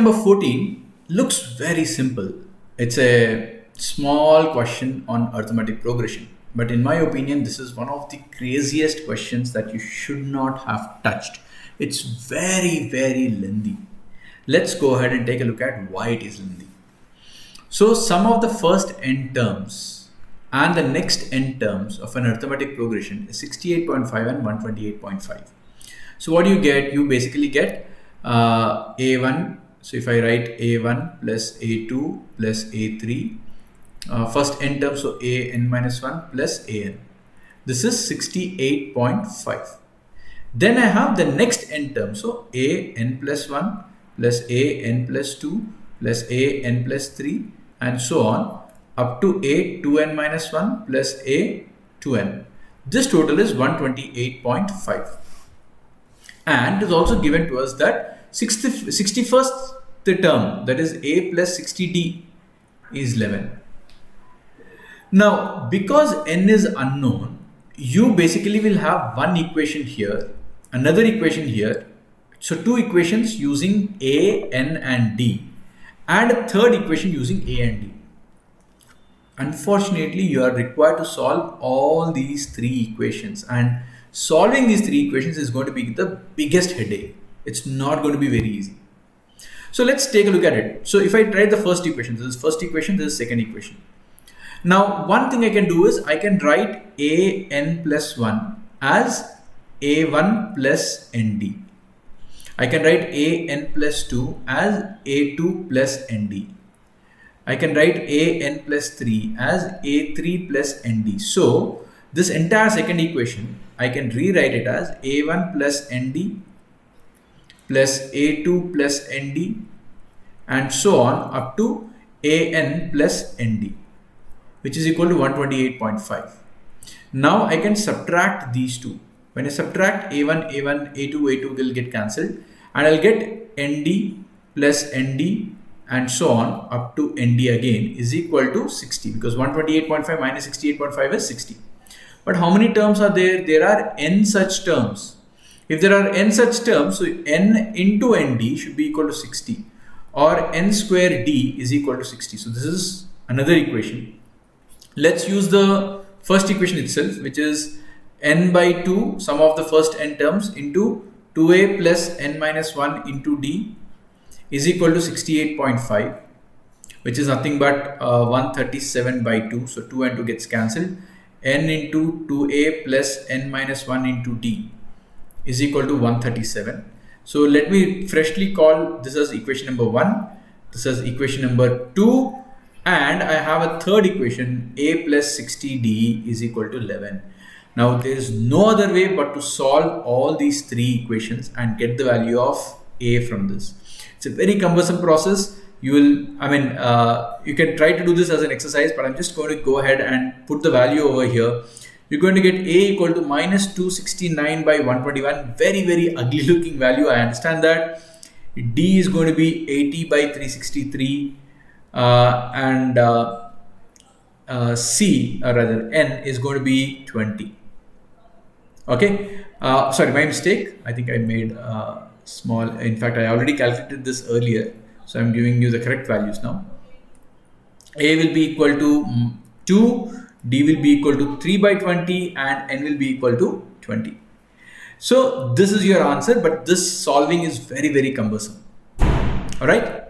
number 14 looks very simple. It's a small question on arithmetic progression. But in my opinion, this is one of the craziest questions that you should not have touched. It's very, very lengthy. Let's go ahead and take a look at why it is lengthy. So sum of the first n terms and the next n terms of an arithmetic progression is 68.5 and 128.5. So what do you get? You basically get a1. So if I write a1 plus a2 plus a3, first n term, so a n minus 1 plus a n. This is 68.5. Then I have the next n term, so a n plus 1 plus a n plus 2 plus a n plus 3 and so on up to a 2n minus 1 plus a 2n. This total is 128.5. And it is also given to us that 61st the term, that is a plus 60d, is 11. Now, because n is unknown, you basically will have one equation here, another equation here. So two equations using a, n and d, and a third equation using a and d. Unfortunately, you are required to solve all these three equations, and solving these three equations is going to be the biggest headache. It's not going to be very easy. So let's take a look at it. So if I try the first equation, this is first equation, this is second equation. Now, one thing I can do is I can write a n plus 1 as a1 plus nd. I can write a n plus 2 as a2 plus nd. I can write a n plus 3 as a3 plus nd. So this entire second equation, I can rewrite it as a1 plus nd plus a2 plus nd and so on up to an plus nd, which is equal to 128.5. Now I can subtract these two. When I subtract a1, a2 will get cancelled, and I'll get nd plus nd and so on up to nd again is equal to 60, because 128.5 minus 68.5 is 60. But how many terms are there? There are n such terms. If there are n such terms, so n into nd should be equal to 60, or n square d is equal to 60. So this is another equation. Let's use the first equation itself, which is n by 2, sum of the first n terms, into 2a plus n minus 1 into d is equal to 68.5, which is nothing but 137 by 2. So 2 and 2 gets cancelled. N into 2a plus n minus 1 into d is equal to 137. So let me freshly call this as equation number 1, this is equation number 2, and I have a third equation, a plus 60d is equal to 11. Now there is no other way but to solve all these three equations and get the value of a from this. It's a very cumbersome process. You will, you can try to do this as an exercise, but I'm just going to go ahead and put the value over here. You're going to get a equal to minus 269 by 121. Very, very ugly looking value. I understand that. D is going to be 80 by 363. And C, or rather N, is going to be 20. Okay. Sorry, my mistake. I think I made small. In fact, I already calculated this earlier. So I'm giving you the correct values now. A will be equal to 2. D will be equal to 3 by 20 and N will be equal to 20. So this is your answer, but this solving is very, very cumbersome. All right.